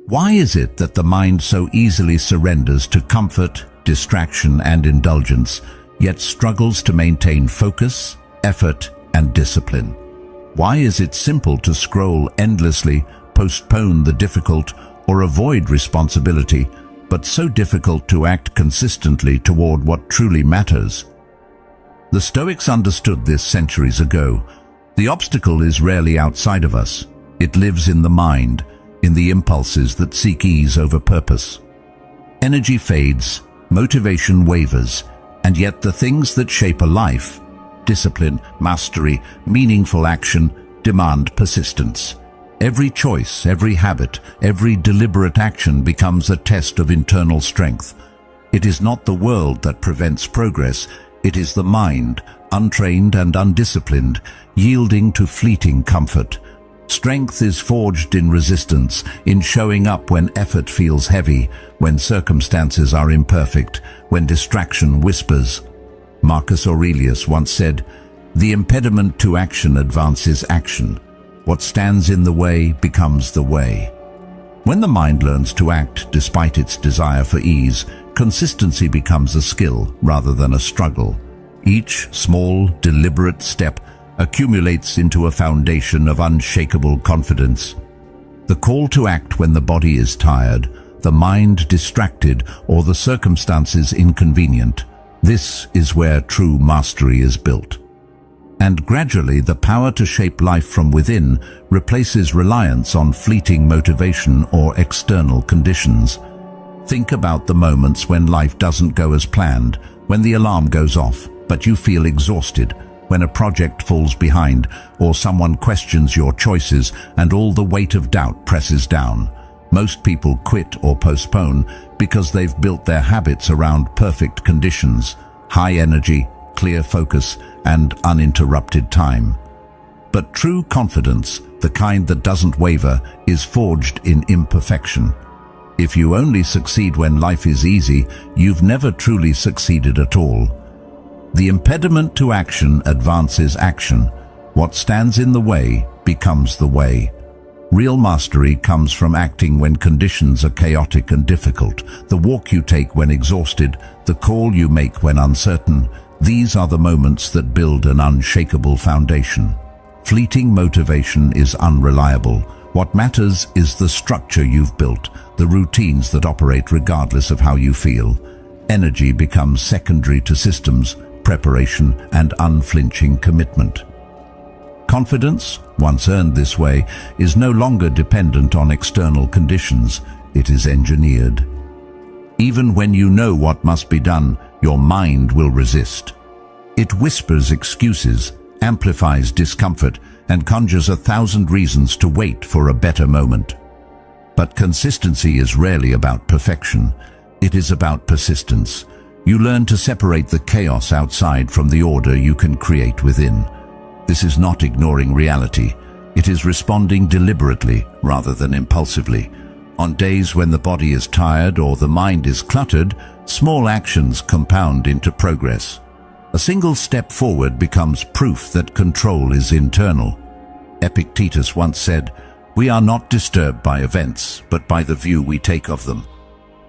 Why is it that the mind so easily surrenders to comfort, distraction, and indulgence, yet struggles to maintain focus, effort, and discipline? Why is it simple to scroll endlessly, postpone the difficult, or avoid responsibility, but so difficult to act consistently toward what truly matters? The Stoics understood this centuries ago. The obstacle is rarely outside of us. It lives in the mind, in the impulses that seek ease over purpose. Energy fades, motivation wavers, and yet the things that shape a life, discipline, mastery, meaningful action, demand persistence. Every choice, every habit, every deliberate action becomes a test of internal strength. It is not the world that prevents progress, it is the mind, untrained and undisciplined, yielding to fleeting comfort. Strength is forged in resistance, in showing up when effort feels heavy, when circumstances are imperfect, when distraction whispers. Marcus Aurelius once said, "The impediment to action advances action. What stands in the way becomes the way." When the mind learns to act despite its desire for ease, consistency becomes a skill rather than a struggle. Each small, deliberate step accumulates into a foundation of unshakable confidence. The call to act when the body is tired, the mind distracted, or the circumstances inconvenient. This is where true mastery is built. And gradually the power to shape life from within replaces reliance on fleeting motivation or external conditions. Think about the moments when life doesn't go as planned, when the alarm goes off, but you feel exhausted, when a project falls behind, or someone questions your choices and all the weight of doubt presses down. Most people quit or postpone because they've built their habits around perfect conditions, high energy, clear focus, and uninterrupted time. But true confidence, the kind that doesn't waver, is forged in imperfection. If you only succeed when life is easy, you've never truly succeeded at all. The impediment to action advances action. What stands in the way becomes the way. Real mastery comes from acting when conditions are chaotic and difficult, the walk you take when exhausted, the call you make when uncertain. These are the moments that build an unshakable foundation. Fleeting motivation is unreliable. What matters is the structure you've built, the routines that operate regardless of how you feel. Energy becomes secondary to systems, preparation, and unflinching commitment. Confidence, once earned this way, is no longer dependent on external conditions. It is engineered. Even when you know what must be done, your mind will resist. It whispers excuses, amplifies discomfort, and conjures 1,000 reasons to wait for a better moment. But consistency is rarely about perfection. It is about persistence. You learn to separate the chaos outside from the order you can create within. This is not ignoring reality. It is responding deliberately rather than impulsively. On days when the body is tired or the mind is cluttered, small actions compound into progress. A single step forward becomes proof that control is internal. Epictetus once said, "We are not disturbed by events, but by the view we take of them."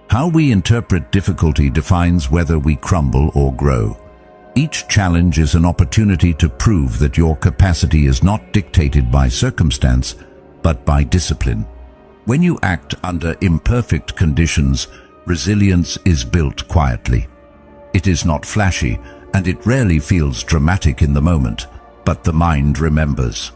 How we interpret difficulty defines whether we crumble or grow. Each challenge is an opportunity to prove that your capacity is not dictated by circumstance, but by discipline. When you act under imperfect conditions, resilience is built quietly. It is not flashy, and it rarely feels dramatic in the moment, but the mind remembers.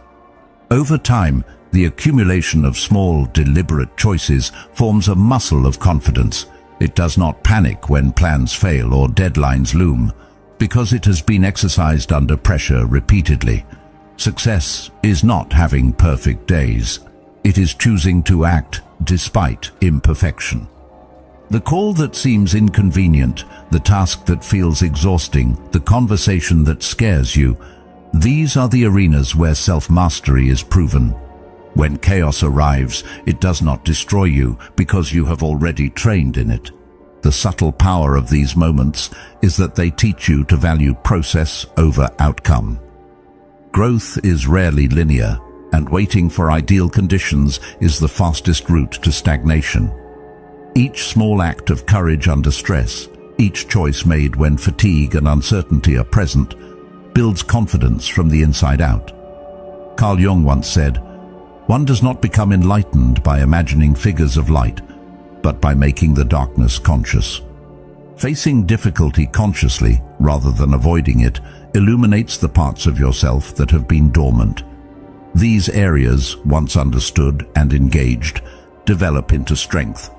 Over time, the accumulation of small, deliberate choices forms a muscle of confidence. It does not panic when plans fail or deadlines loom, because it has been exercised under pressure repeatedly. Success is not having perfect days. It is choosing to act despite imperfection. The call that seems inconvenient, the task that feels exhausting, the conversation that scares you, these are the arenas where self-mastery is proven. When chaos arrives, it does not destroy you because you have already trained in it. The subtle power of these moments is that they teach you to value process over outcome. Growth is rarely linear. and waiting for ideal conditions is the fastest route to stagnation. Each small act of courage under stress, each choice made when fatigue and uncertainty are present, builds confidence from the inside out. Carl Jung once said, "One does not become enlightened by imagining figures of light, but by making the darkness conscious." Facing difficulty consciously, rather than avoiding it, illuminates the parts of yourself that have been dormant. These areas, once understood and engaged, develop into strength.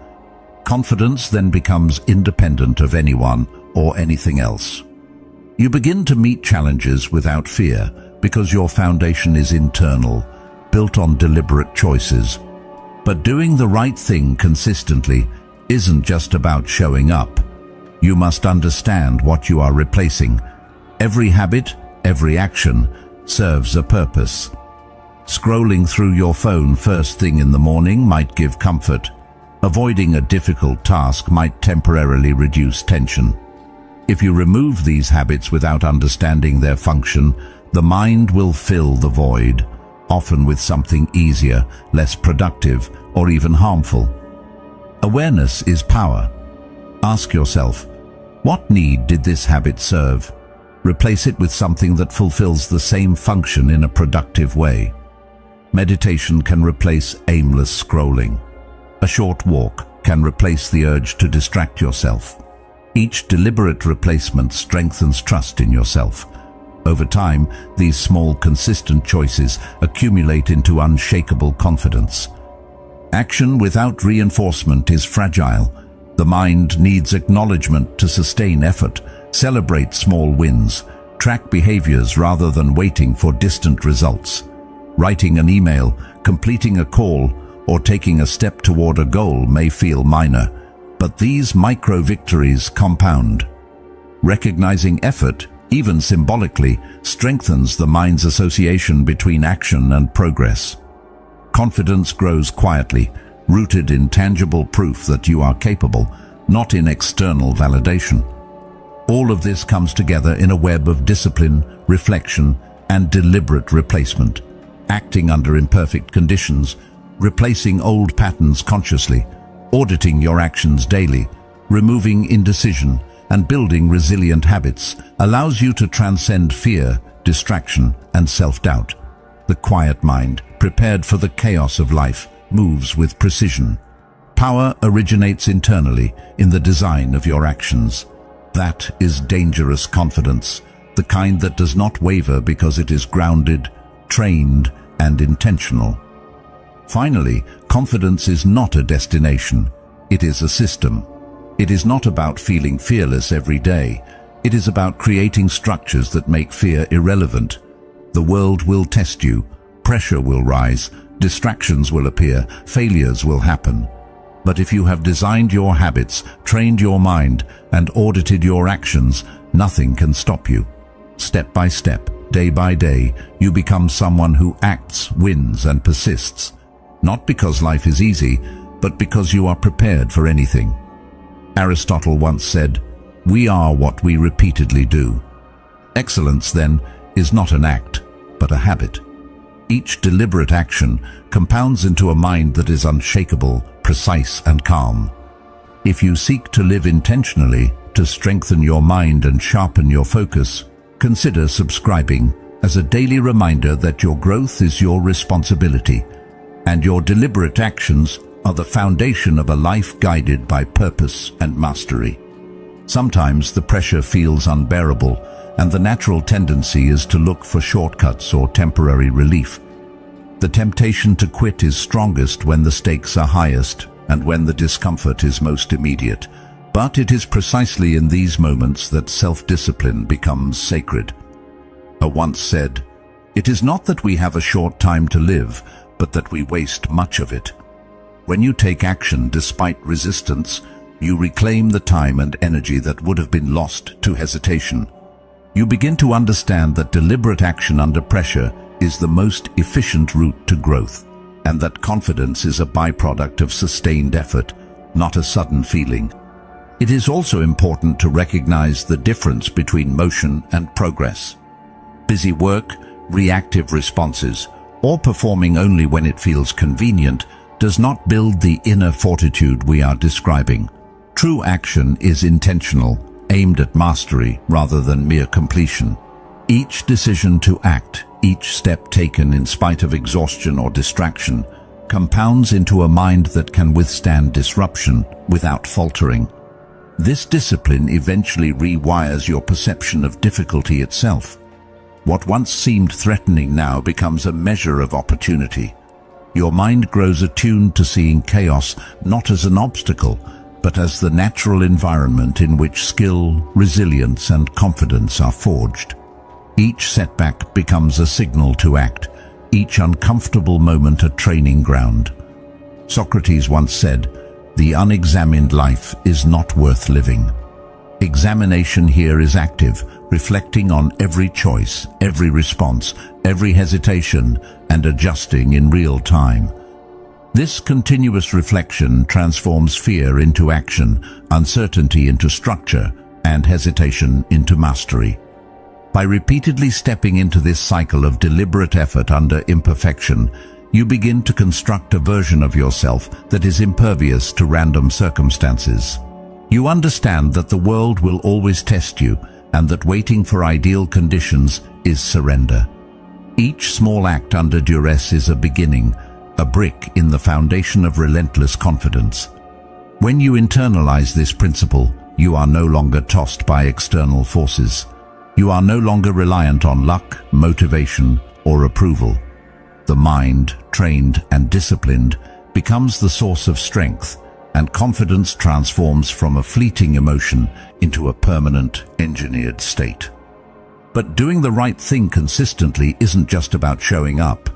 Confidence then becomes independent of anyone or anything else. You begin to meet challenges without fear because your foundation is internal, built on deliberate choices. But doing the right thing consistently isn't just about showing up. You must understand what you are replacing. Every habit, every action serves a purpose. Scrolling through your phone first thing in the morning might give comfort. Avoiding a difficult task might temporarily reduce tension. If you remove these habits without understanding their function, the mind will fill the void, often with something easier, less productive, or even harmful. Awareness is power. Ask yourself, what need did this habit serve? Replace it with something that fulfills the same function in a productive way. Meditation can replace aimless scrolling. A short walk can replace the urge to distract yourself. Each deliberate replacement strengthens trust in yourself. Over time, these small, consistent choices accumulate into unshakable confidence. Action without reinforcement is fragile. The mind needs acknowledgement to sustain effort. Celebrate small wins. Track behaviors rather than waiting for distant results. Writing an email, completing a call, or taking a step toward a goal may feel minor, but these micro-victories compound. Recognizing effort, even symbolically, strengthens the mind's association between action and progress. Confidence grows quietly, rooted in tangible proof that you are capable, not in external validation. All of this comes together in a web of discipline, reflection, and deliberate replacement. Acting under imperfect conditions, replacing old patterns consciously, auditing your actions daily, removing indecision, and building resilient habits allows you to transcend fear, distraction, and self-doubt. The quiet mind, prepared for the chaos of life, moves with precision. Power originates internally in the design of your actions. That is dangerous confidence, the kind that does not waver because it is grounded, trained, and intentional. Finally, confidence is not a destination. It is a system. It is not about feeling fearless every day. It is about creating structures that make fear irrelevant. The world will test you. Pressure will rise. Distractions will appear. Failures will happen. But if you have designed your habits, trained your mind, and audited your actions, nothing can stop you. Step by step, day by day, you become someone who acts, wins, and persists. Not because life is easy, but because you are prepared for anything. Aristotle once said, "We are what we repeatedly do." Excellence, then, is not an act, but a habit. Each deliberate action compounds into a mind that is unshakable, precise, and calm. If you seek to live intentionally, to strengthen your mind and sharpen your focus, consider subscribing as a daily reminder that your growth is your responsibility, and your deliberate actions are the foundation of a life guided by purpose and mastery. Sometimes the pressure feels unbearable, and the natural tendency is to look for shortcuts or temporary relief. The temptation to quit is strongest when the stakes are highest and when the discomfort is most immediate. But it is precisely in these moments that self-discipline becomes sacred. I once said, "It is not that we have a short time to live, but that we waste much of it." When you take action despite resistance, you reclaim the time and energy that would have been lost to hesitation. You begin to understand that deliberate action under pressure is the most efficient route to growth, and that confidence is a byproduct of sustained effort, not a sudden feeling. It is also important to recognize the difference between motion and progress. Busy work, reactive responses, or performing only when it feels convenient, does not build the inner fortitude we are describing. True action is intentional, aimed at mastery rather than mere completion. Each decision to act, each step taken in spite of exhaustion or distraction, compounds into a mind that can withstand disruption without faltering. This discipline eventually rewires your perception of difficulty itself. What once seemed threatening now becomes a measure of opportunity. Your mind grows attuned to seeing chaos not as an obstacle, but as the natural environment in which skill, resilience, and confidence are forged. Each setback becomes a signal to act, each uncomfortable moment a training ground. Socrates once said, "The unexamined life is not worth living." Examination here is active, reflecting on every choice, every response, every hesitation, and adjusting in real time. This continuous reflection transforms fear into action, uncertainty into structure, and hesitation into mastery. By repeatedly stepping into this cycle of deliberate effort under imperfection, you begin to construct a version of yourself that is impervious to random circumstances. You understand that the world will always test you, and that waiting for ideal conditions is surrender. Each small act under duress is a beginning, a brick in the foundation of relentless confidence. When you internalize this principle, you are no longer tossed by external forces. You are no longer reliant on luck, motivation, or approval. The mind, trained and disciplined, becomes the source of strength, and confidence transforms from a fleeting emotion into a permanent, engineered state. But doing the right thing consistently isn't just about showing up.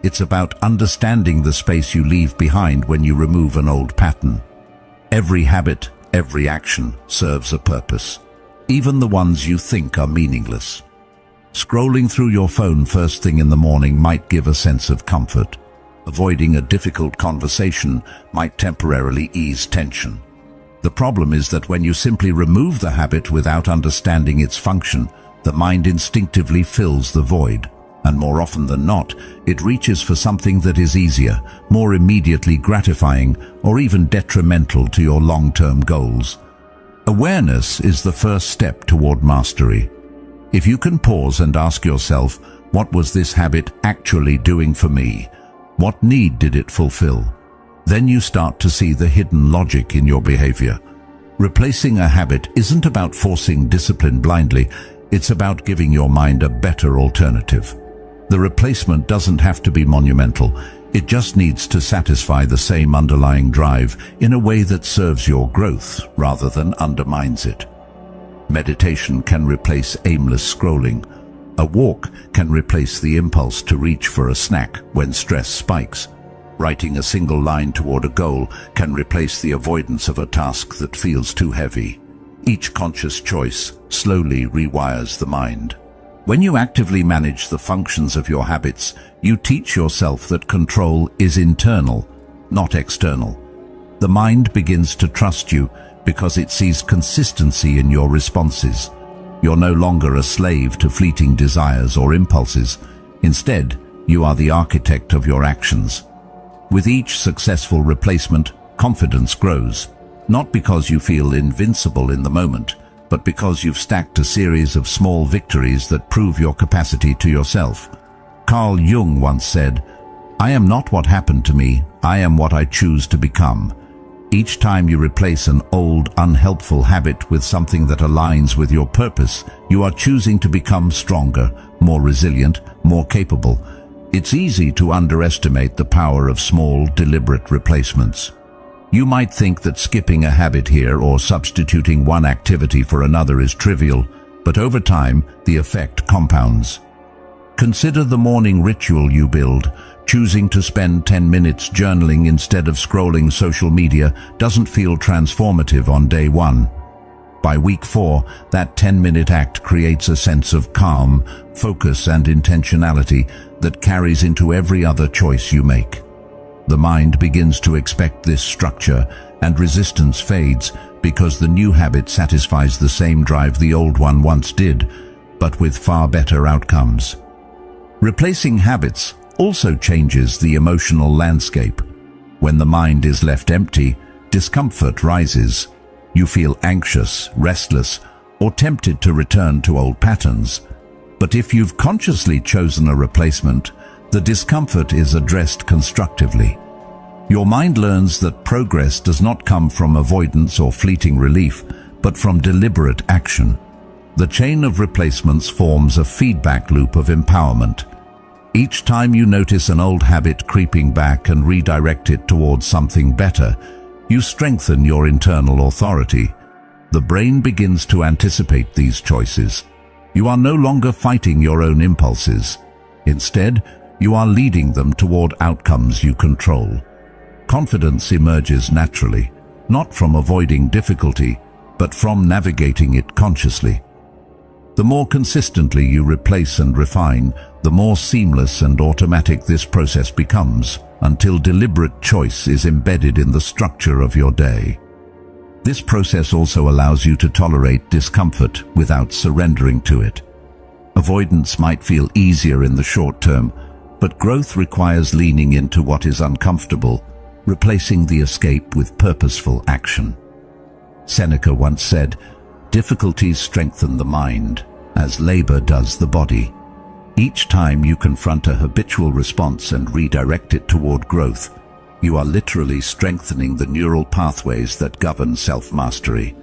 It's about understanding the space you leave behind when you remove an old pattern. Every habit, every action serves a purpose, even the ones you think are meaningless. Scrolling through your phone first thing in the morning might give a sense of comfort. Avoiding a difficult conversation might temporarily ease tension. The problem is that when you simply remove the habit without understanding its function, the mind instinctively fills the void, and more often than not, it reaches for something that is easier, more immediately gratifying, or even detrimental to your long-term goals. Awareness is the first step toward mastery. If you can pause and ask yourself, what was this habit actually doing for me? What need did it fulfill? Then you start to see the hidden logic in your behavior. Replacing a habit isn't about forcing discipline blindly, it's about giving your mind a better alternative. The replacement doesn't have to be monumental, it just needs to satisfy the same underlying drive in a way that serves your growth rather than undermines it. Meditation can replace aimless scrolling. A walk can replace the impulse to reach for a snack when stress spikes. Writing a single line toward a goal can replace the avoidance of a task that feels too heavy. Each conscious choice slowly rewires the mind. When you actively manage the functions of your habits, you teach yourself that control is internal, not external. The mind begins to trust you because it sees consistency in your responses. You're no longer a slave to fleeting desires or impulses. Instead, you are the architect of your actions. With each successful replacement, confidence grows, not because you feel invincible in the moment, but because you've stacked a series of small victories that prove your capacity to yourself. Carl Jung once said, "I am not what happened to me, I am what I choose to become." Each time you replace an old, unhelpful habit with something that aligns with your purpose, you are choosing to become stronger, more resilient, more capable. It's easy to underestimate the power of small, deliberate replacements. You might think that skipping a habit here or substituting one activity for another is trivial, but over time, the effect compounds. Consider the morning ritual you build. Choosing to spend 10 minutes journaling instead of scrolling social media doesn't feel transformative on day one. By week 4, that 10-minute act creates a sense of calm, focus, and intentionality that carries into every other choice you make. The mind begins to expect this structure, and resistance fades because the new habit satisfies the same drive the old one once did, but with far better outcomes. Replacing habits also changes the emotional landscape. When the mind is left empty, discomfort rises. You feel anxious, restless, or tempted to return to old patterns. But if you've consciously chosen a replacement, the discomfort is addressed constructively. Your mind learns that progress does not come from avoidance or fleeting relief, but from deliberate action. The chain of replacements forms a feedback loop of empowerment. Each time you notice an old habit creeping back and redirect it towards something better, you strengthen your internal authority. The brain begins to anticipate these choices. You are no longer fighting your own impulses. Instead, you are leading them toward outcomes you control. Confidence emerges naturally, not from avoiding difficulty, but from navigating it consciously. The more consistently you replace and refine, the more seamless and automatic this process becomes, until deliberate choice is embedded in the structure of your day. This process also allows you to tolerate discomfort without surrendering to it. Avoidance might feel easier in the short term, but growth requires leaning into what is uncomfortable, replacing the escape with purposeful action. Seneca once said, "Difficulties strengthen the mind, as labor does the body." Each time you confront a habitual response and redirect it toward growth, you are literally strengthening the neural pathways that govern self-mastery.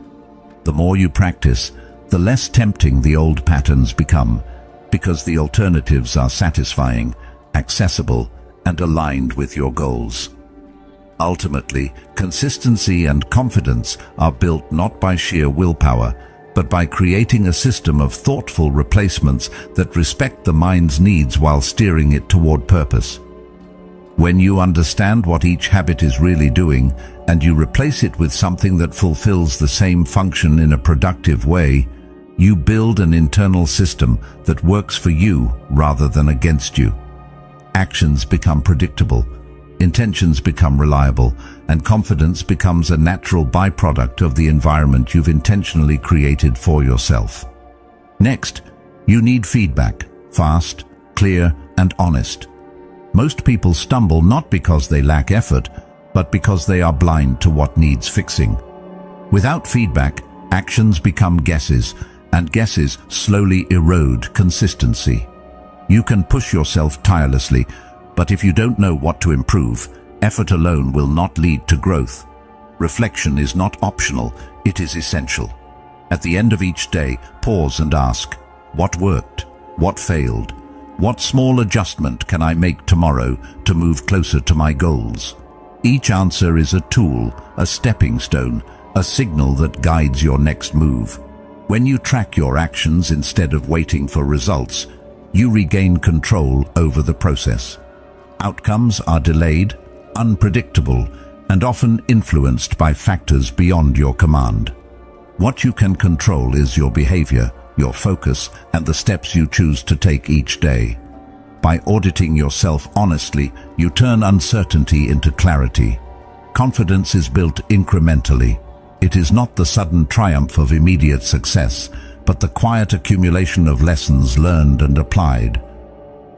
The more you practice, the less tempting the old patterns become, because the alternatives are satisfying, accessible, and aligned with your goals. Ultimately, consistency and confidence are built not by sheer willpower, but by creating a system of thoughtful replacements that respect the mind's needs while steering it toward purpose. When you understand what each habit is really doing, and you replace it with something that fulfills the same function in a productive way, you build an internal system that works for you rather than against you. Actions become predictable, intentions become reliable, and confidence becomes a natural byproduct of the environment you've intentionally created for yourself. Next, you need feedback, fast, clear, and honest. Most people stumble not because they lack effort, but because they are blind to what needs fixing. Without feedback, actions become guesses, and guesses slowly erode consistency. You can push yourself tirelessly, but if you don't know what to improve, effort alone will not lead to growth. Reflection is not optional, it is essential. At the end of each day, pause and ask, what worked? What failed? What small adjustment can I make tomorrow to move closer to my goals? Each answer is a tool, a stepping stone, a signal that guides your next move. When you track your actions instead of waiting for results, you regain control over the process. Outcomes are delayed, unpredictable, and often influenced by factors beyond your command. What you can control is your behavior, your focus, and the steps you choose to take each day. By auditing yourself honestly, you turn uncertainty into clarity. Confidence is built incrementally. It is not the sudden triumph of immediate success, but the quiet accumulation of lessons learned and applied.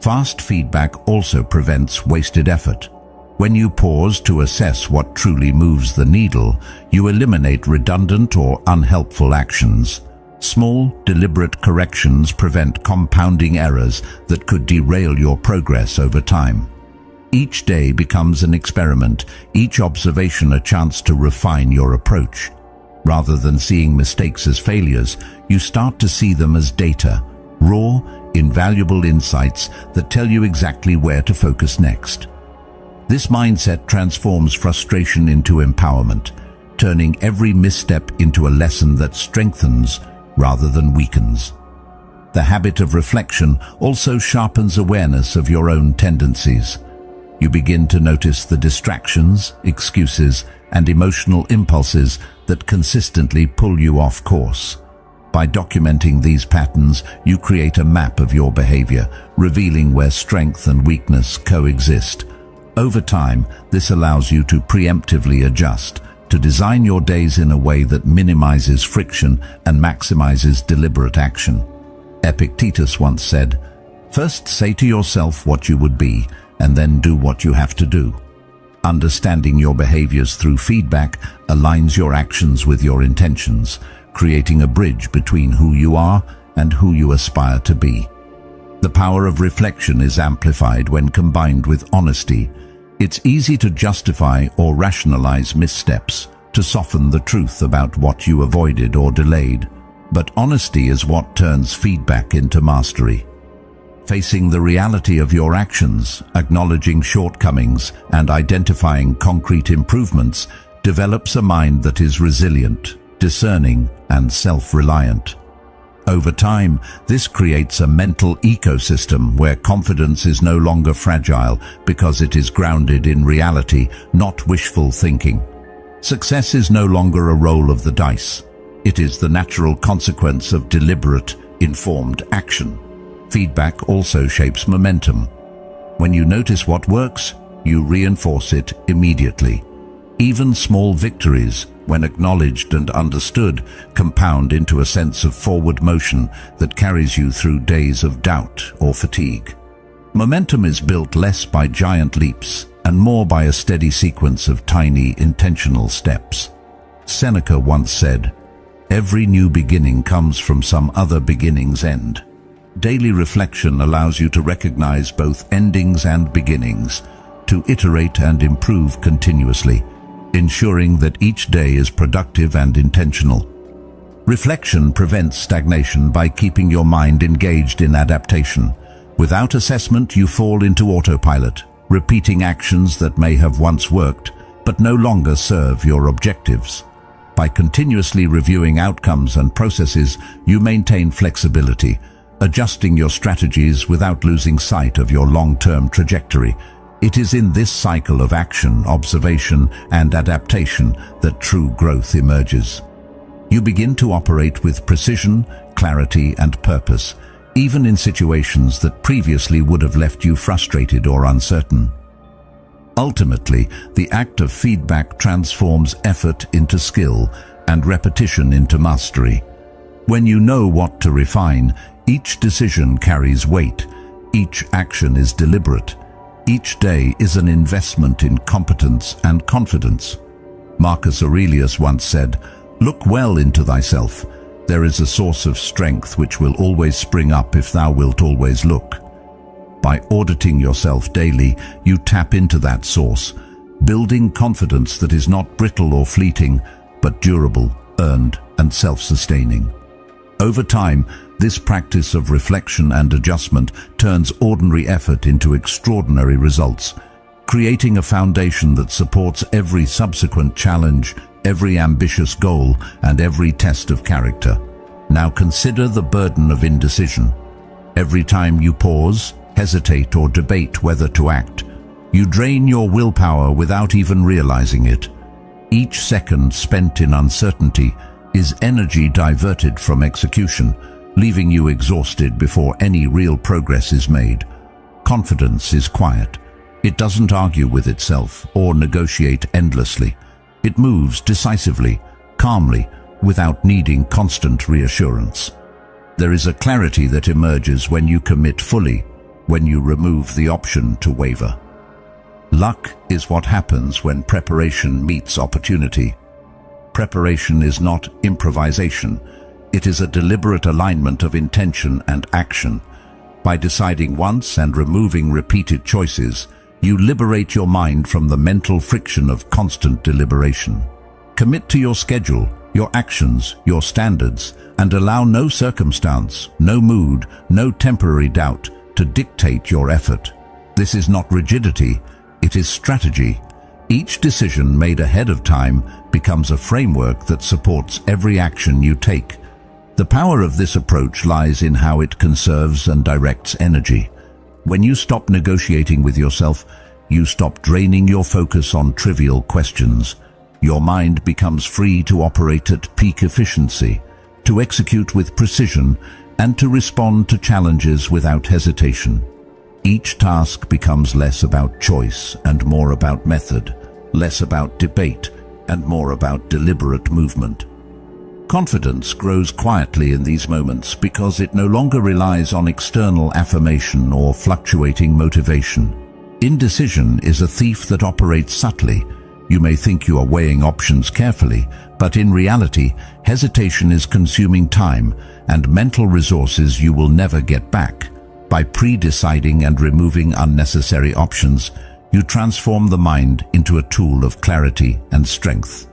Fast feedback also prevents wasted effort. When you pause to assess what truly moves the needle, you eliminate redundant or unhelpful actions. Small, deliberate corrections prevent compounding errors that could derail your progress over time. Each day becomes an experiment, each observation a chance to refine your approach. Rather than seeing mistakes as failures, you start to see them as data, raw, invaluable insights that tell you exactly where to focus next. This mindset transforms frustration into empowerment, turning every misstep into a lesson that strengthens rather than weakens. The habit of reflection also sharpens awareness of your own tendencies. You begin to notice the distractions, excuses, and emotional impulses that consistently pull you off course. By documenting these patterns, you create a map of your behavior, revealing where strength and weakness coexist. Over time, this allows you to preemptively adjust, to design your days in a way that minimizes friction and maximizes deliberate action. Epictetus once said, "First say to yourself what you would be, and then do what you have to do. Understanding your behaviors through feedback aligns your actions with your intentions, creating a bridge between who you are and who you aspire to be. The power of reflection is amplified when combined with honesty. It's easy to justify or rationalize missteps, to soften the truth about what you avoided or delayed. But honesty is what turns feedback into mastery. Facing the reality of your actions, acknowledging shortcomings, and identifying concrete improvements develops a mind that is resilient, discerning, and self-reliant. Over time, this creates a mental ecosystem where confidence is no longer fragile because it is grounded in reality, not wishful thinking. Success is no longer a roll of the dice. It is the natural consequence of deliberate, informed action. Feedback also shapes momentum. When you notice what works, you reinforce it immediately. Even small victories, when acknowledged and understood, compound into a sense of forward motion that carries you through days of doubt or fatigue. Momentum is built less by giant leaps and more by a steady sequence of tiny, intentional steps. Seneca once said, "Every new beginning comes from some other beginning's end." Daily reflection allows you to recognize both endings and beginnings, to iterate and improve continuously, ensuring that each day is productive and intentional. Reflection prevents stagnation by keeping your mind engaged in adaptation. Without assessment, you fall into autopilot, repeating actions that may have once worked, but no longer serve your objectives. By continuously reviewing outcomes and processes, you maintain flexibility, adjusting your strategies without losing sight of your long-term trajectory. It is in this cycle of action, observation, and adaptation that true growth emerges. You begin to operate with precision, clarity, and purpose, even in situations that previously would have left you frustrated or uncertain. Ultimately, the act of feedback transforms effort into skill and repetition into mastery. When you know what to refine, each decision carries weight, each action is deliberate, each day is an investment in competence and confidence. Marcus Aurelius once said, "Look well into thyself. There is a source of strength which will always spring up if thou wilt always look." By auditing yourself daily, you tap into that source, building confidence that is not brittle or fleeting, but durable, earned, and self-sustaining. Over time, this practice of reflection and adjustment turns ordinary effort into extraordinary results, creating a foundation that supports every subsequent challenge, every ambitious goal, and every test of character. Now consider the burden of indecision. Every time you pause, hesitate, or debate whether to act, you drain your willpower without even realizing it. Each second spent in uncertainty is energy diverted from execution, leaving you exhausted before any real progress is made. Confidence is quiet. It doesn't argue with itself or negotiate endlessly. It moves decisively, calmly, without needing constant reassurance. There is a clarity that emerges when you commit fully, when you remove the option to waver. Luck is what happens when preparation meets opportunity. Preparation is not improvisation. It is a deliberate alignment of intention and action. By deciding once and removing repeated choices, you liberate your mind from the mental friction of constant deliberation. Commit to your schedule, your actions, your standards, and allow no circumstance, no mood, no temporary doubt to dictate your effort. This is not rigidity, it is strategy. Each decision made ahead of time becomes a framework that supports every action you take. The power of this approach lies in how it conserves and directs energy. When you stop negotiating with yourself, you stop draining your focus on trivial questions. Your mind becomes free to operate at peak efficiency, to execute with precision, and to respond to challenges without hesitation. Each task becomes less about choice and more about method, less about debate and more about deliberate movement. Confidence grows quietly in these moments because it no longer relies on external affirmation or fluctuating motivation. Indecision is a thief that operates subtly. You may think you are weighing options carefully, but in reality, hesitation is consuming time and mental resources you will never get back. By pre-deciding and removing unnecessary options, you transform the mind into a tool of clarity and strength.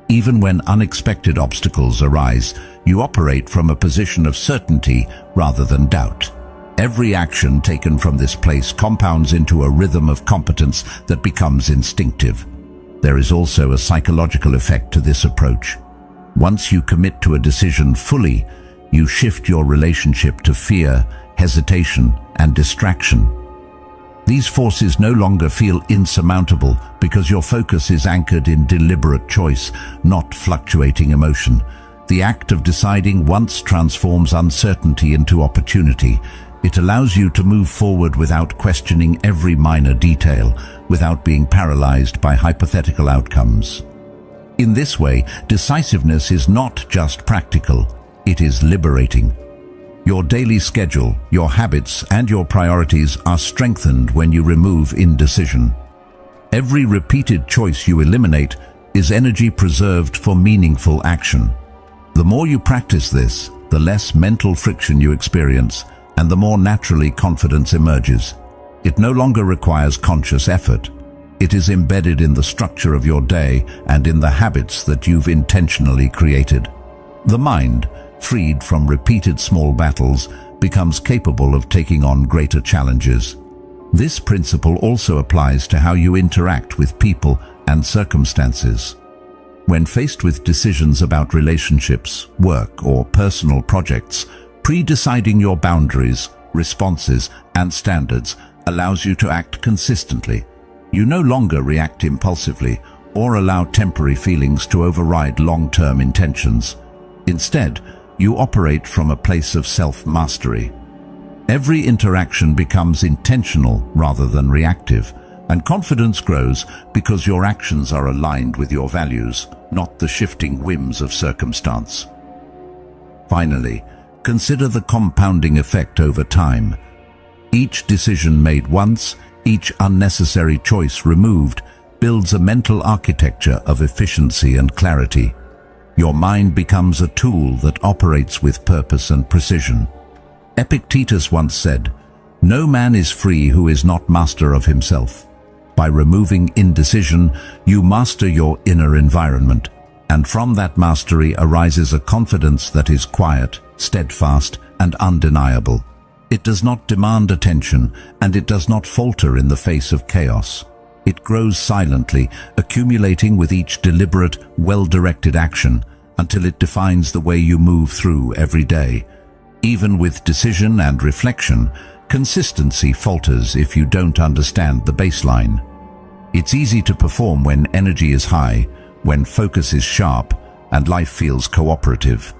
Even when unexpected obstacles arise, you operate from a position of certainty rather than doubt. Every action taken from this place compounds into a rhythm of competence that becomes instinctive. There is also a psychological effect to this approach. Once you commit to a decision fully, you shift your relationship to fear, hesitation, and distraction. These forces no longer feel insurmountable because your focus is anchored in deliberate choice, not fluctuating emotion. The act of deciding once transforms uncertainty into opportunity. It allows you to move forward without questioning every minor detail, without being paralyzed by hypothetical outcomes. In this way, decisiveness is not just practical, it is liberating. Your daily schedule, your habits, and your priorities are strengthened when you remove indecision. Every repeated choice you eliminate is energy preserved for meaningful action. The more you practice this, the less mental friction you experience, and the more naturally confidence emerges. It no longer requires conscious effort. It is embedded in the structure of your day and in the habits that you've intentionally created. The mind, freed from repeated small battles, becomes capable of taking on greater challenges. This principle also applies to how you interact with people and circumstances. When faced with decisions about relationships, work, or personal projects, pre-deciding your boundaries, responses, and standards allows you to act consistently. You no longer react impulsively or allow temporary feelings to override long-term intentions. Instead, you operate from a place of self-mastery. Every interaction becomes intentional rather than reactive, and confidence grows because your actions are aligned with your values, not the shifting whims of circumstance. Finally, consider the compounding effect over time. Each decision made once, each unnecessary choice removed, builds a mental architecture of efficiency and clarity. Your mind becomes a tool that operates with purpose and precision. Epictetus once said, "No man is free who is not master of himself." By removing indecision, you master your inner environment, and from that mastery arises a confidence that is quiet, steadfast, and undeniable. It does not demand attention, and it does not falter in the face of chaos. It grows silently, accumulating with each deliberate, well-directed action, until it defines the way you move through every day. Even with decision and reflection, consistency falters if you don't understand the baseline. It's easy to perform when energy is high, when focus is sharp, and life feels cooperative.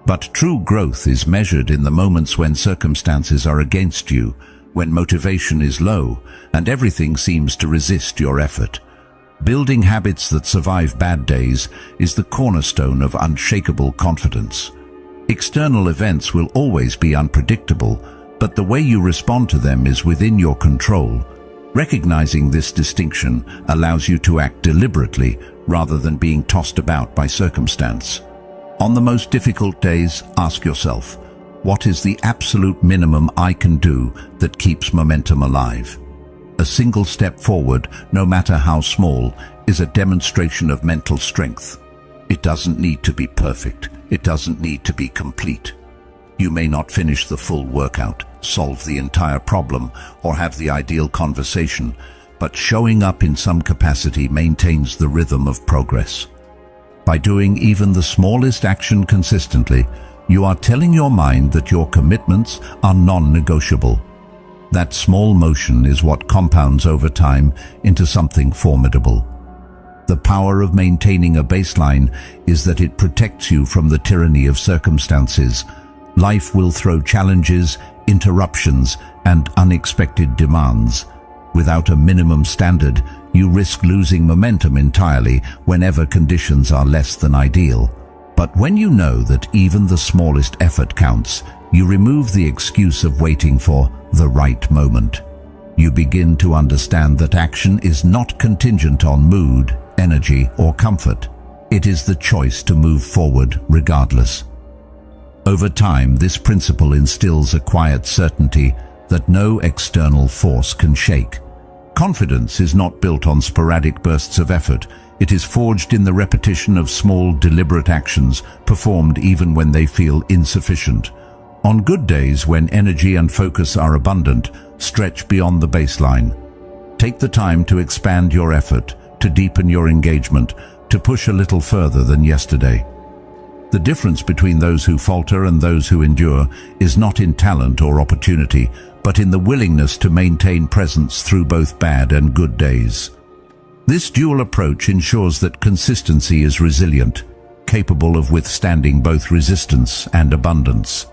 But true growth is measured in the moments when circumstances are against you, when motivation is low, and everything seems to resist your effort. Building habits that survive bad days is the cornerstone of unshakable confidence. External events will always be unpredictable, but the way you respond to them is within your control. Recognizing this distinction allows you to act deliberately rather than being tossed about by circumstance. On the most difficult days, ask yourself, what is the absolute minimum I can do that keeps momentum alive? A single step forward, no matter how small, is a demonstration of mental strength. It doesn't need to be perfect. It doesn't need to be complete. You may not finish the full workout, solve the entire problem, or have the ideal conversation, but showing up in some capacity maintains the rhythm of progress. By doing even the smallest action consistently, you are telling your mind that your commitments are non-negotiable. That small motion is what compounds over time into something formidable. The power of maintaining a baseline is that it protects you from the tyranny of circumstances. Life will throw challenges, interruptions, and unexpected demands. Without a minimum standard, you risk losing momentum entirely whenever conditions are less than ideal. But when you know that even the smallest effort counts, you remove the excuse of waiting for the right moment. you begin to understand that action is not contingent on mood, energy, or comfort. It is the choice to move forward regardless. Over time, this principle instills a quiet certainty that no external force can shake. Confidence is not built on sporadic bursts of effort. It is forged in the repetition of small, deliberate actions performed even when they feel insufficient. On good days, when energy and focus are abundant, stretch beyond the baseline. Take the time to expand your effort, to deepen your engagement, to push a little further than yesterday. The difference between those who falter and those who endure is not in talent or opportunity, but in the willingness to maintain presence through both bad and good days. This dual approach ensures that consistency is resilient, capable of withstanding both resistance and abundance.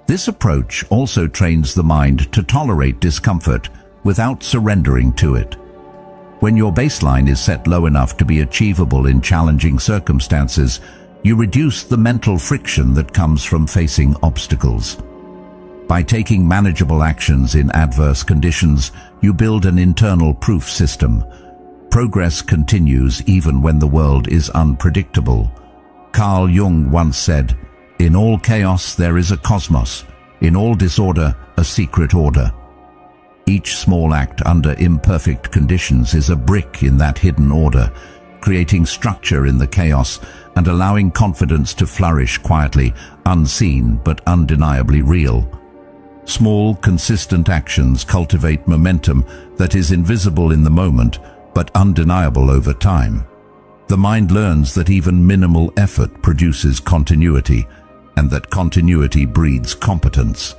This approach also trains the mind to tolerate discomfort without surrendering to it. When your baseline is set low enough to be achievable in challenging circumstances, you reduce the mental friction that comes from facing obstacles. By taking manageable actions in adverse conditions, you build an internal proof system. Progress continues even when the world is unpredictable. Carl Jung once said, "In all chaos there is a cosmos, in all disorder a secret order." Each small act under imperfect conditions is a brick in that hidden order, creating structure in the chaos and allowing confidence to flourish quietly, unseen but undeniably real. Small, consistent actions cultivate momentum that is invisible in the moment but undeniable over time. The mind learns that even minimal effort produces continuity, and that continuity breeds competence.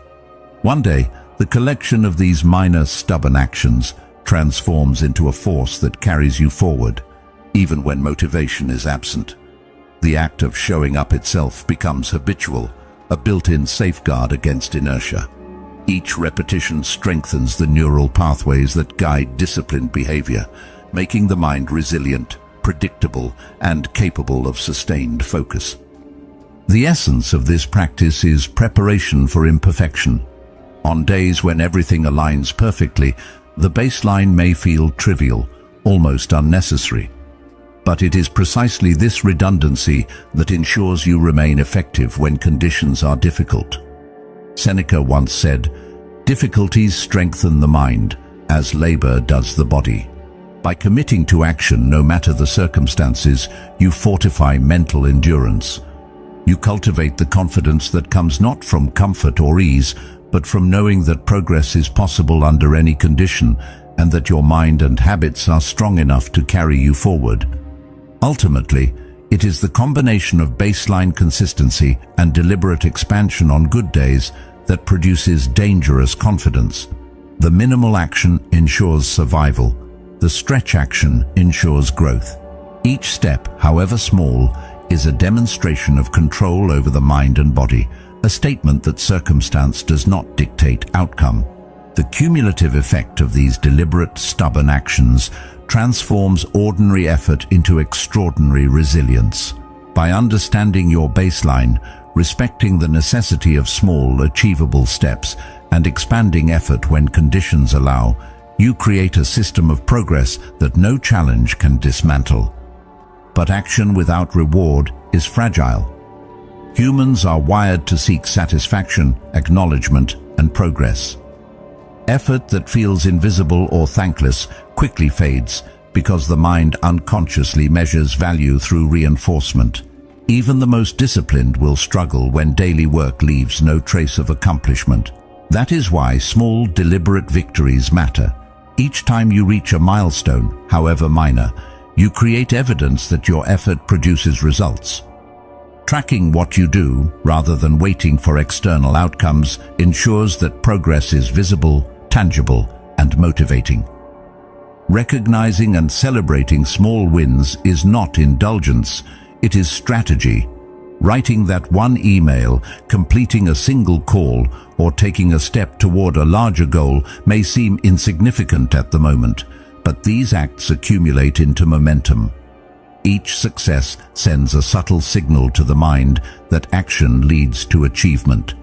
One day, the collection of these minor, stubborn actions transforms into a force that carries you forward, even when motivation is absent. The act of showing up itself becomes habitual, a built-in safeguard against inertia. Each repetition strengthens the neural pathways that guide disciplined behavior, making the mind resilient, predictable, and capable of sustained focus. The essence of this practice is preparation for imperfection. On days when everything aligns perfectly, the baseline may feel trivial, almost unnecessary. But it is precisely this redundancy that ensures you remain effective when conditions are difficult. Seneca once said, "Difficulties strengthen the mind, as labor does the body." By committing to action no matter the circumstances, you fortify mental endurance. You cultivate the confidence that comes not from comfort or ease, but from knowing that progress is possible under any condition, and that your mind and habits are strong enough to carry you forward. Ultimately, it is the combination of baseline consistency and deliberate expansion on good days that produces dangerous confidence. The minimal action ensures survival. The stretch action ensures growth. Each step, however small, is a demonstration of control over the mind and body, a statement that circumstance does not dictate outcome. The cumulative effect of these deliberate, stubborn actions transforms ordinary effort into extraordinary resilience. By understanding your baseline, respecting the necessity of small, achievable steps, and expanding effort when conditions allow, you create a system of progress that no challenge can dismantle. But action without reward is fragile. Humans are wired to seek satisfaction, acknowledgement, and progress. Effort that feels invisible or thankless quickly fades because the mind unconsciously measures value through reinforcement. Even the most disciplined will struggle when daily work leaves no trace of accomplishment. That is why small, deliberate victories matter. Each time you reach a milestone, however minor, you create evidence that your effort produces results. Tracking what you do, rather than waiting for external outcomes, ensures that progress is visible, tangible, and motivating. Recognizing and celebrating small wins is not indulgence, it is strategy. Writing that one email, completing a single call, or taking a step toward a larger goal may seem insignificant at the moment, but these acts accumulate into momentum. Each success sends a subtle signal to the mind that action leads to achievement.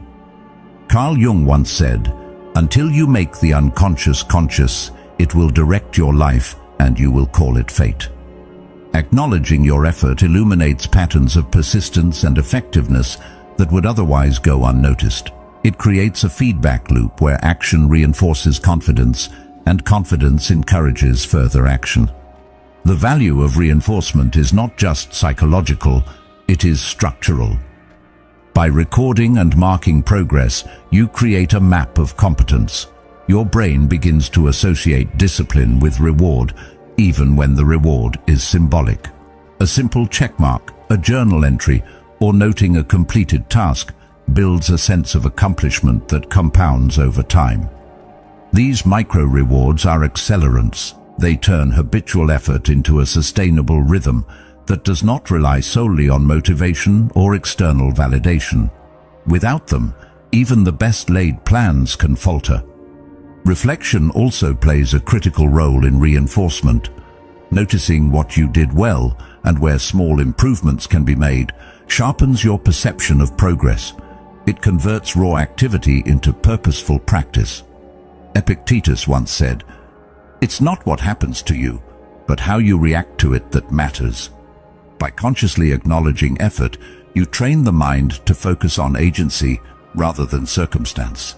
Carl Jung once said, Until you make the unconscious conscious, it will direct your life and you will call it fate. Acknowledging your effort illuminates patterns of persistence and effectiveness that would otherwise go unnoticed. It creates a feedback loop where action reinforces confidence and confidence encourages further action. The value of reinforcement is not just psychological, it is structural. By recording and marking progress, you create a map of competence. Your brain begins to associate discipline with reward, even when the reward is symbolic. A simple checkmark, a journal entry, or noting a completed task builds a sense of accomplishment that compounds over time. These micro-rewards are accelerants. They turn habitual effort into a sustainable rhythm that does not rely solely on motivation or external validation. Without them, even the best-laid plans can falter. Reflection also plays a critical role in reinforcement. Noticing what you did well and where small improvements can be made sharpens your perception of progress. It converts raw activity into purposeful practice. Epictetus once said, "It's not what happens to you, but how you react to it that matters." By consciously acknowledging effort, you train the mind to focus on agency rather than circumstance.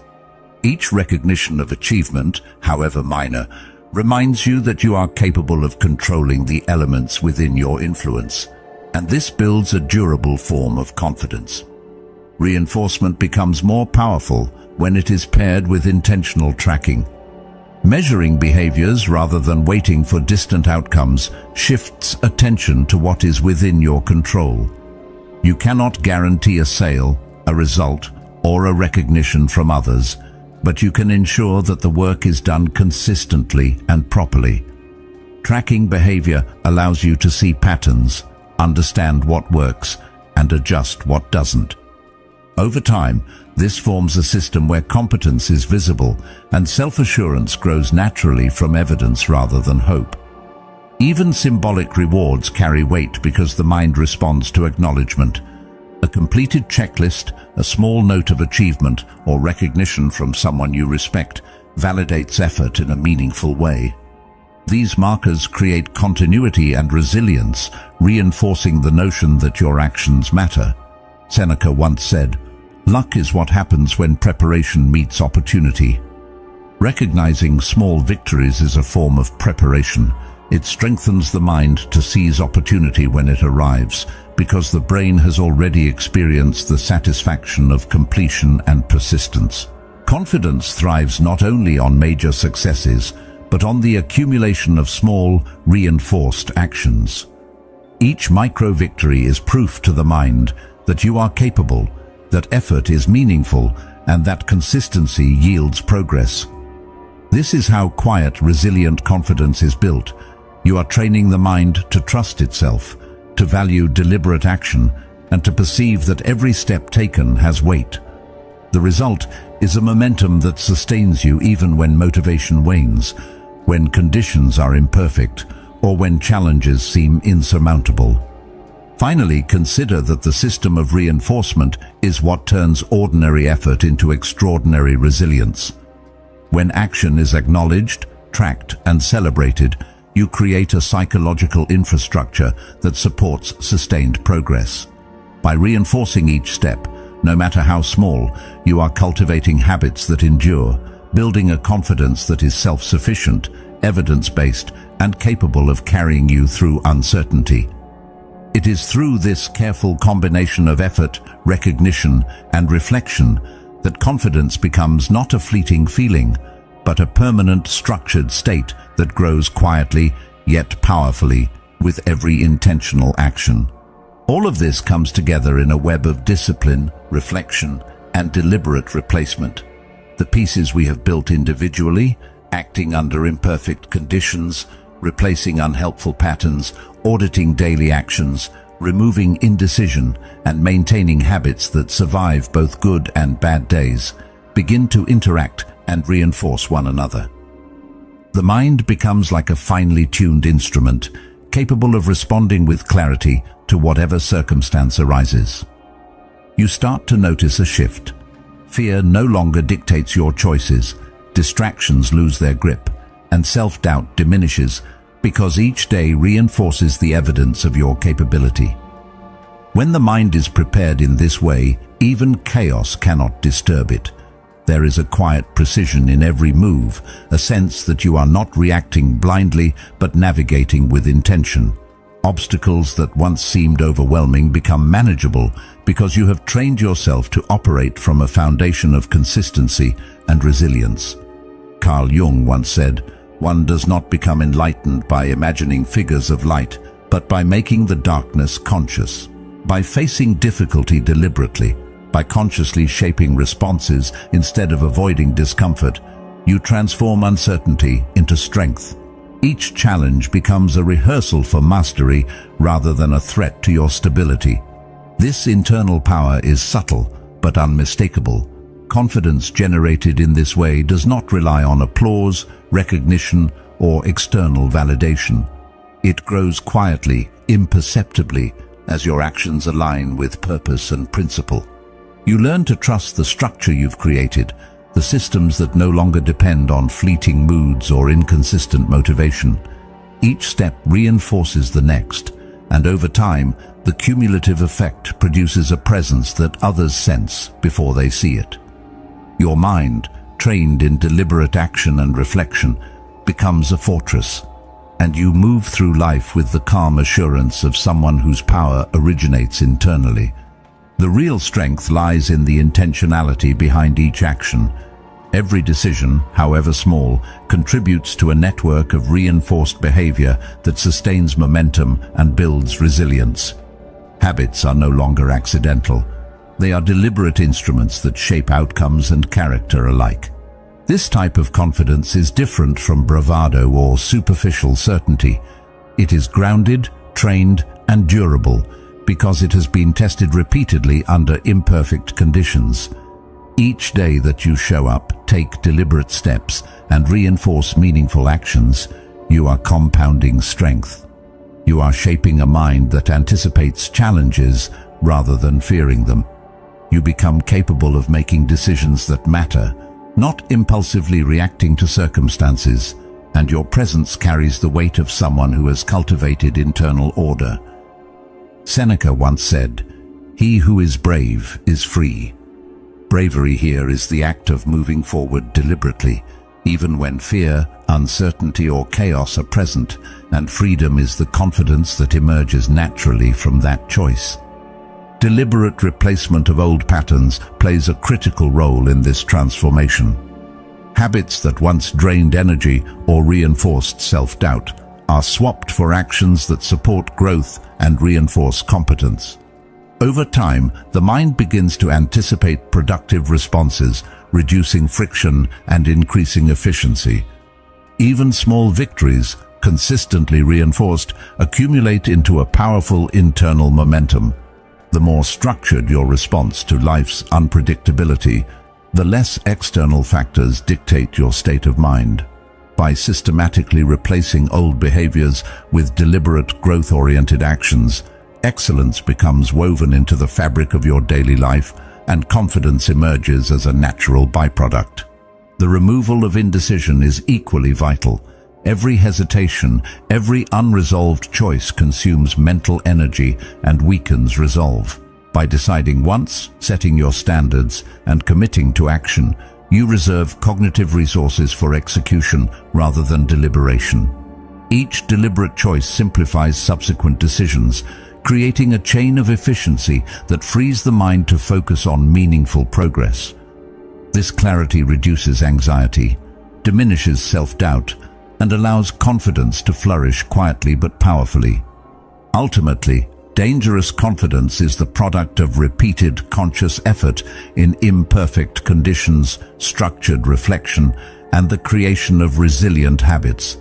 Each recognition of achievement, however minor, reminds you that you are capable of controlling the elements within your influence, and this builds a durable form of confidence. Reinforcement becomes more powerful when it is paired with intentional tracking. Measuring behaviors rather than waiting for distant outcomes shifts attention to what is within your control. You cannot guarantee a sale, a result, or a recognition from others, but you can ensure that the work is done consistently and properly. Tracking behavior allows you to see patterns, understand what works, and adjust what doesn't. Over time, this forms a system where competence is visible and self-assurance grows naturally from evidence rather than hope. Even symbolic rewards carry weight because the mind responds to acknowledgement. A completed checklist, a small note of achievement, or recognition from someone you respect validates effort in a meaningful way. These markers create continuity and resilience, reinforcing the notion that your actions matter. Seneca once said, "Luck is what happens when preparation meets opportunity." Recognizing small victories is a form of preparation. It strengthens the mind to seize opportunity when it arrives, because the brain has already experienced the satisfaction of completion and persistence. Confidence thrives not only on major successes, but on the accumulation of small, reinforced actions. Each micro-victory is proof to the mind that you are capable, that effort is meaningful, and that consistency yields progress. This is how quiet, resilient confidence is built. You are training the mind to trust itself, to value deliberate action, and to perceive that every step taken has weight. The result is a momentum that sustains you even when motivation wanes, when conditions are imperfect, or when challenges seem insurmountable. Finally, consider that the system of reinforcement is what turns ordinary effort into extraordinary resilience. When action is acknowledged, tracked, and celebrated, you create a psychological infrastructure that supports sustained progress. By reinforcing each step, no matter how small, you are cultivating habits that endure, building a confidence that is self-sufficient, evidence-based, and capable of carrying you through uncertainty. It is through this careful combination of effort, recognition, and reflection that confidence becomes not a fleeting feeling, but a permanent, structured state that grows quietly yet powerfully with every intentional action. All of this comes together in a web of discipline, reflection, and deliberate replacement. The pieces we have built individually, acting under imperfect conditions, replacing unhelpful patterns, auditing daily actions, removing indecision, and maintaining habits that survive both good and bad days, begin to interact and reinforce one another. The mind becomes like a finely tuned instrument, capable of responding with clarity to whatever circumstance arises. You start to notice a shift. Fear no longer dictates your choices, distractions lose their grip, and self-doubt diminishes because each day reinforces the evidence of your capability. When the mind is prepared in this way, even chaos cannot disturb it. There is a quiet precision in every move, a sense that you are not reacting blindly but navigating with intention. Obstacles that once seemed overwhelming become manageable because you have trained yourself to operate from a foundation of consistency and resilience. Carl Jung once said, "One does not become enlightened by imagining figures of light, but by making the darkness conscious. By facing difficulty deliberately, by consciously shaping responses instead of avoiding discomfort, you transform uncertainty into strength. Each challenge becomes a rehearsal for mastery rather than a threat to your stability. This internal power is subtle but unmistakable. Confidence generated in this way does not rely on applause, recognition, or external validation. It grows quietly, imperceptibly, as your actions align with purpose and principle. You learn to trust the structure you've created, the systems that no longer depend on fleeting moods or inconsistent motivation. Each step reinforces the next, and over time, the cumulative effect produces a presence that others sense before they see it. Your mind, trained in deliberate action and reflection, becomes a fortress, and you move through life with the calm assurance of someone whose power originates internally. The real strength lies in the intentionality behind each action. Every decision, however small, contributes to a network of reinforced behavior that sustains momentum and builds resilience. Habits are no longer accidental. They are deliberate instruments that shape outcomes and character alike. This type of confidence is different from bravado or superficial certainty. It is grounded, trained, and durable because it has been tested repeatedly under imperfect conditions. Each day that you show up, take deliberate steps, and reinforce meaningful actions, you are compounding strength. You are shaping a mind that anticipates challenges rather than fearing them. You become capable of making decisions that matter, not impulsively reacting to circumstances, and your presence carries the weight of someone who has cultivated internal order. Seneca once said, "He who is brave is free." Bravery here is the act of moving forward deliberately, even when fear, uncertainty, or chaos are present, and freedom is the confidence that emerges naturally from that choice. Deliberate replacement of old patterns plays a critical role in this transformation. Habits that once drained energy or reinforced self-doubt are swapped for actions that support growth and reinforce competence. Over time, the mind begins to anticipate productive responses, reducing friction and increasing efficiency. Even small victories, consistently reinforced, accumulate into a powerful internal momentum. The more structured your response to life's unpredictability, the less external factors dictate your state of mind. By systematically replacing old behaviors with deliberate growth-oriented actions, excellence becomes woven into the fabric of your daily life, and confidence emerges as a natural byproduct. The removal of indecision is equally vital. Every hesitation, every unresolved choice consumes mental energy and weakens resolve. By deciding once, setting your standards, and committing to action, you reserve cognitive resources for execution rather than deliberation. Each deliberate choice simplifies subsequent decisions, creating a chain of efficiency that frees the mind to focus on meaningful progress. This clarity reduces anxiety, diminishes self-doubt, and allows confidence to flourish quietly but powerfully. Ultimately, dangerous confidence is the product of repeated conscious effort in imperfect conditions, structured reflection, and the creation of resilient habits.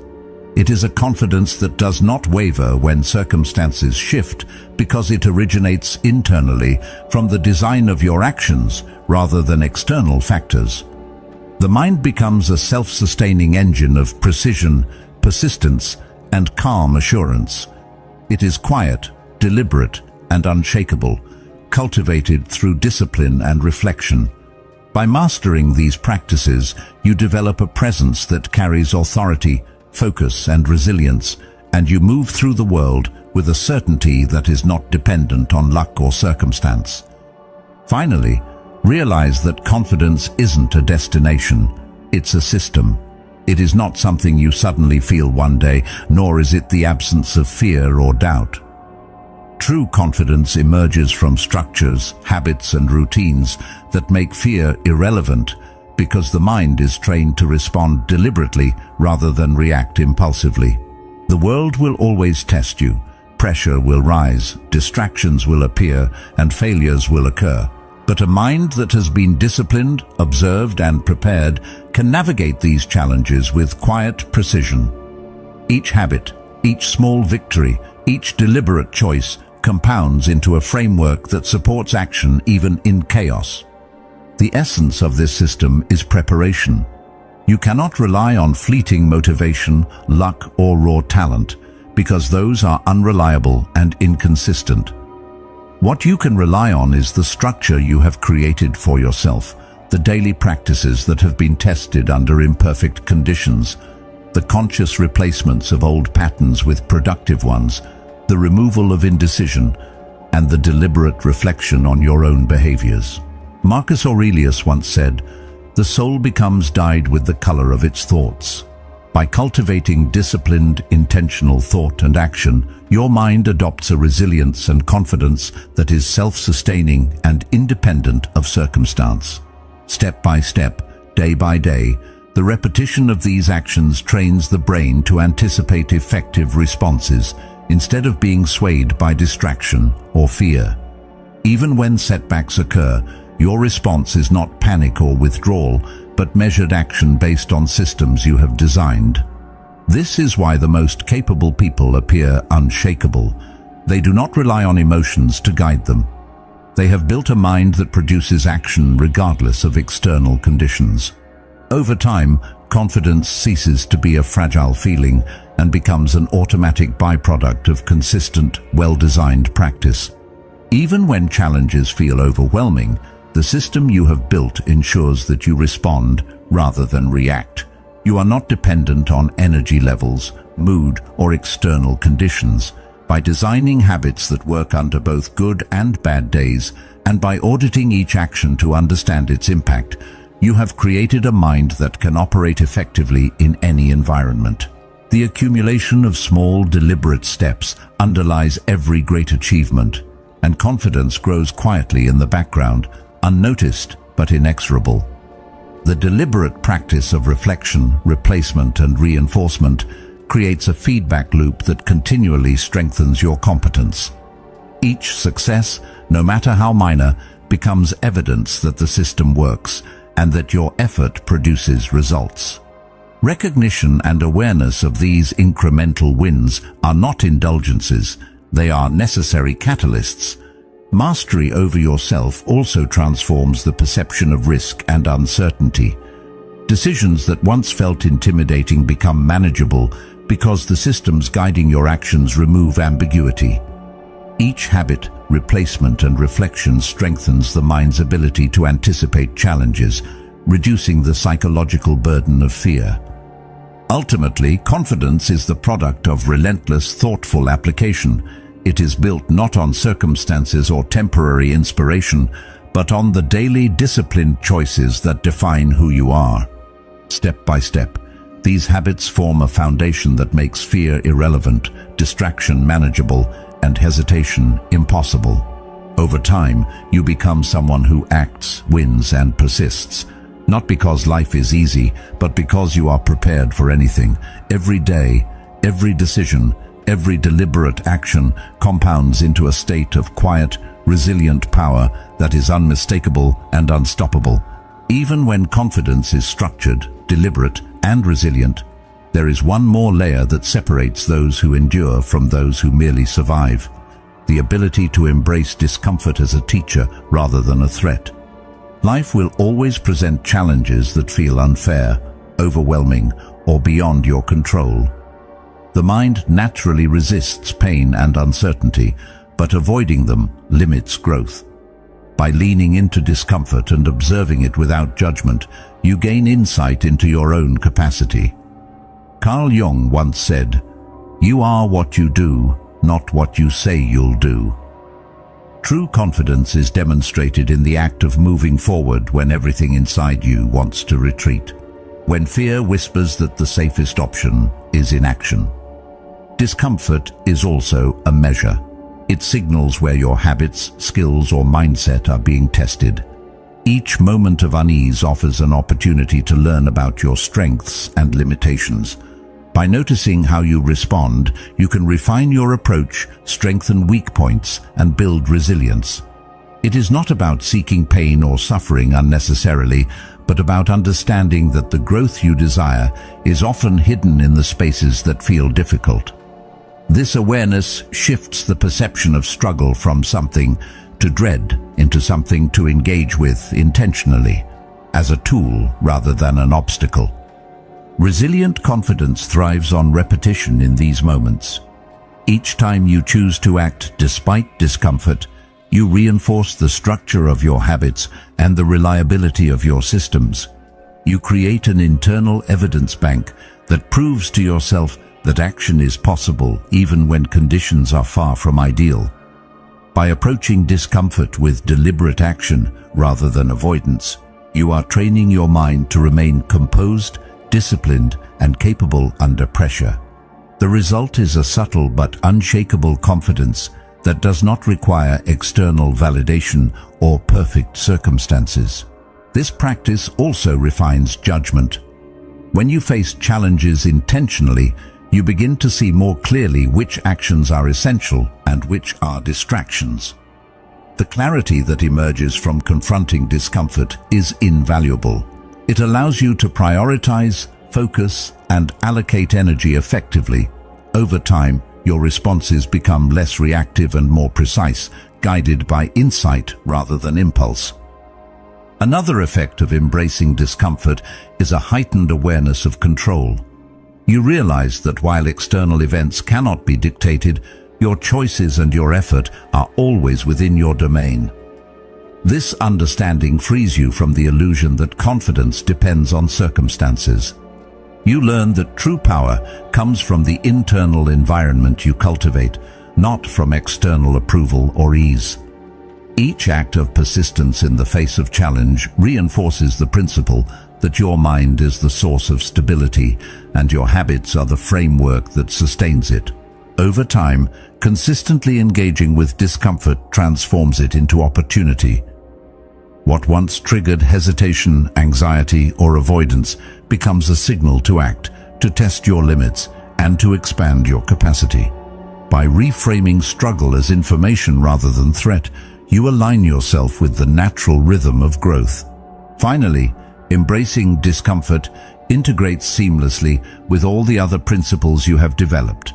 It is a confidence that does not waver when circumstances shift because it originates internally from the design of your actions rather than external factors. The mind becomes a self-sustaining engine of precision, persistence, and calm assurance. It is quiet, deliberate, and unshakable, cultivated through discipline and reflection. By mastering these practices, you develop a presence that carries authority, focus, and resilience, and you move through the world with a certainty that is not dependent on luck or circumstance. Finally, realize that confidence isn't a destination, it's a system. It is not something you suddenly feel one day, nor is it the absence of fear or doubt. True confidence emerges from structures, habits, and routines that make fear irrelevant, because the mind is trained to respond deliberately rather than react impulsively. The world will always test you. Pressure will rise, distractions will appear, and failures will occur. But a mind that has been disciplined, observed, and prepared can navigate these challenges with quiet precision. Each habit, each small victory, each deliberate choice compounds into a framework that supports action even in chaos. The essence of this system is preparation. You cannot rely on fleeting motivation, luck, or raw talent, because those are unreliable and inconsistent. What you can rely on is the structure you have created for yourself, the daily practices that have been tested under imperfect conditions, the conscious replacements of old patterns with productive ones, the removal of indecision, and the deliberate reflection on your own behaviors. Marcus Aurelius once said, "The soul becomes dyed with the color of its thoughts." By cultivating disciplined, intentional thought and action, your mind adopts a resilience and confidence that is self-sustaining and independent of circumstance. Step by step, day by day, the repetition of these actions trains the brain to anticipate effective responses instead of being swayed by distraction or fear. Even when setbacks occur, your response is not panic or withdrawal, but measured action based on systems you have designed. This is why the most capable people appear unshakable. They do not rely on emotions to guide them. They have built a mind that produces action regardless of external conditions. Over time, confidence ceases to be a fragile feeling and becomes an automatic byproduct of consistent, well-designed practice. Even when challenges feel overwhelming, the system you have built ensures that you respond rather than react. You are not dependent on energy levels, mood, or external conditions. By designing habits that work under both good and bad days, and by auditing each action to understand its impact, you have created a mind that can operate effectively in any environment. The accumulation of small, deliberate steps underlies every great achievement, and confidence grows quietly in the background, unnoticed but inexorable. The deliberate practice of reflection, replacement, and reinforcement creates a feedback loop that continually strengthens your competence. Each success, no matter how minor, becomes evidence that the system works and that your effort produces results. Recognition and awareness of these incremental wins are not indulgences, they are necessary catalysts. Mastery over yourself also transforms the perception of risk and uncertainty. Decisions that once felt intimidating become manageable because the systems guiding your actions remove ambiguity. Each habit, replacement, and reflection strengthens the mind's ability to anticipate challenges, reducing the psychological burden of fear. Ultimately, confidence is the product of relentless, thoughtful application. It is built not on circumstances or temporary inspiration, but on the daily disciplined choices that define who you are. Step by step, these habits form a foundation that makes fear irrelevant, distraction manageable, and hesitation impossible. Over time, you become someone who acts, wins, and persists, not because life is easy, but because you are prepared for anything. Every day, every decision, every deliberate action compounds into a state of quiet, resilient power that is unmistakable and unstoppable. Even when confidence is structured, deliberate, and resilient, there is one more layer that separates those who endure from those who merely survive: the ability to embrace discomfort as a teacher rather than a threat. Life will always present challenges that feel unfair, overwhelming, or beyond your control. The mind naturally resists pain and uncertainty, but avoiding them limits growth. By leaning into discomfort and observing it without judgment, you gain insight into your own capacity. Carl Jung once said, "You are what you do, not what you say you'll do." True confidence is demonstrated in the act of moving forward when everything inside you wants to retreat, when fear whispers that the safest option is inaction. Discomfort is also a measure. It signals where your habits, skills, or mindset are being tested. Each moment of unease offers an opportunity to learn about your strengths and limitations. By noticing how you respond, you can refine your approach, strengthen weak points, and build resilience. It is not about seeking pain or suffering unnecessarily, but about understanding that the growth you desire is often hidden in the spaces that feel difficult. This awareness shifts the perception of struggle from something to dread into something to engage with intentionally, as a tool rather than an obstacle. Resilient confidence thrives on repetition in these moments. Each time you choose to act despite discomfort, you reinforce the structure of your habits and the reliability of your systems. You create an internal evidence bank that proves to yourself that action is possible even when conditions are far from ideal. By approaching discomfort with deliberate action rather than avoidance, you are training your mind to remain composed, disciplined, and capable under pressure. The result is a subtle but unshakable confidence that does not require external validation or perfect circumstances. This practice also refines judgment. When you face challenges intentionally, you begin to see more clearly which actions are essential and which are distractions. The clarity that emerges from confronting discomfort is invaluable. It allows you to prioritize, focus, and allocate energy effectively. Over time, your responses become less reactive and more precise, guided by insight rather than impulse. Another effect of embracing discomfort is a heightened awareness of control. You realize that while external events cannot be dictated, your choices and your effort are always within your domain. This understanding frees you from the illusion that confidence depends on circumstances. You learn that true power comes from the internal environment you cultivate, not from external approval or ease. Each act of persistence in the face of challenge reinforces the principle that your mind is the source of stability and your habits are the framework that sustains it. Over time, consistently engaging with discomfort transforms it into opportunity. What once triggered hesitation, anxiety, or avoidance becomes a signal to act, to test your limits, and to expand your capacity. By reframing struggle as information rather than threat, you align yourself with the natural rhythm of growth. Finally, embracing discomfort integrates seamlessly with all the other principles you have developed.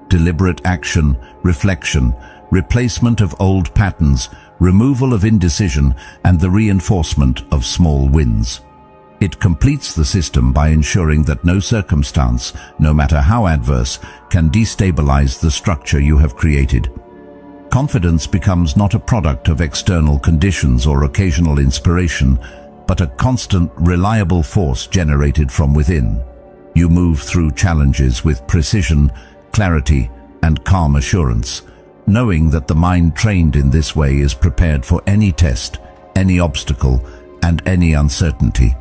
Deliberate action, reflection, replacement of old patterns, removal of indecision, and the reinforcement of small wins. It completes the system by ensuring that no circumstance, no matter how adverse, can destabilize the structure you have created. Confidence becomes not a product of external conditions or occasional inspiration, but a constant, reliable force generated from within. You move through challenges with precision, clarity, and calm assurance, knowing that the mind trained in this way is prepared for any test, any obstacle, and any uncertainty.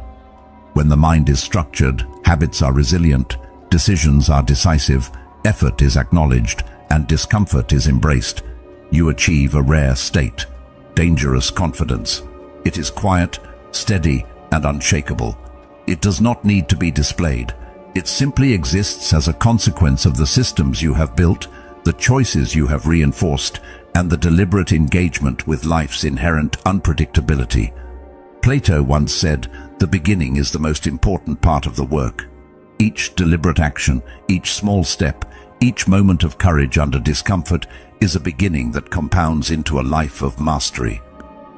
When the mind is structured, habits are resilient, decisions are decisive, effort is acknowledged, and discomfort is embraced. You achieve a rare state, dangerous confidence. It is quiet, steady, and unshakable. It does not need to be displayed. It simply exists as a consequence of the systems you have built, the choices you have reinforced, and the deliberate engagement with life's inherent unpredictability. Plato once said, "The beginning is the most important part of the work." Each deliberate action, each small step, each moment of courage under discomfort is a beginning that compounds into a life of mastery.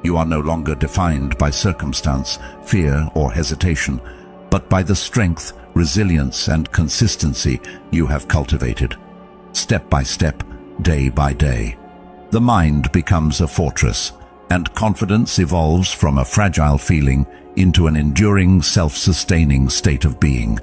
You are no longer defined by circumstance, fear, or hesitation, but by the strength, resilience, and consistency you have cultivated. Step by step, day by day, the mind becomes a fortress, and confidence evolves from a fragile feeling into an enduring, self-sustaining state of being.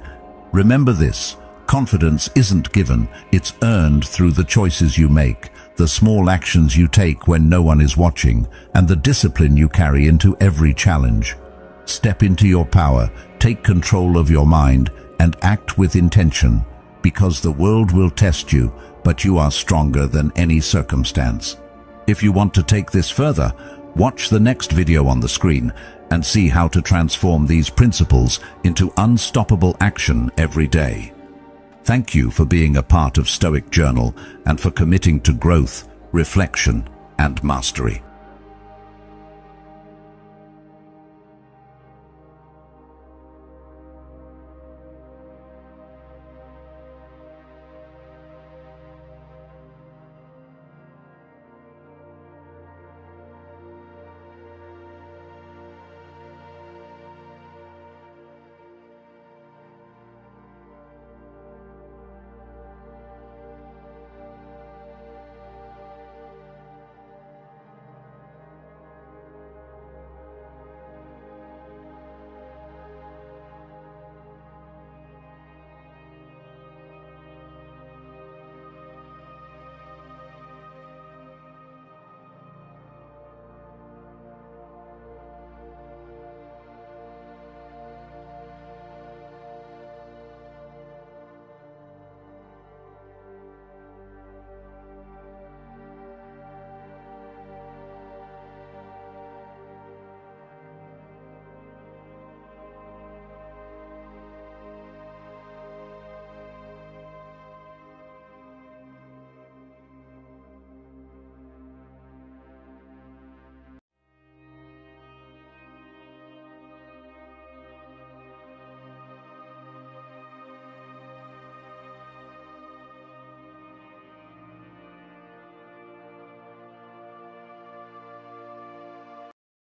Remember this: confidence isn't given, it's earned through the choices you make, the small actions you take when no one is watching, and the discipline you carry into every challenge. Step into your power, take control of your mind, and act with intention, because the world will test you, but you are stronger than any circumstance. If you want to take this further, watch the next video on the screen and see how to transform these principles into unstoppable action every day. Thank you for being a part of Stoic Journal and for committing to growth, reflection, and mastery.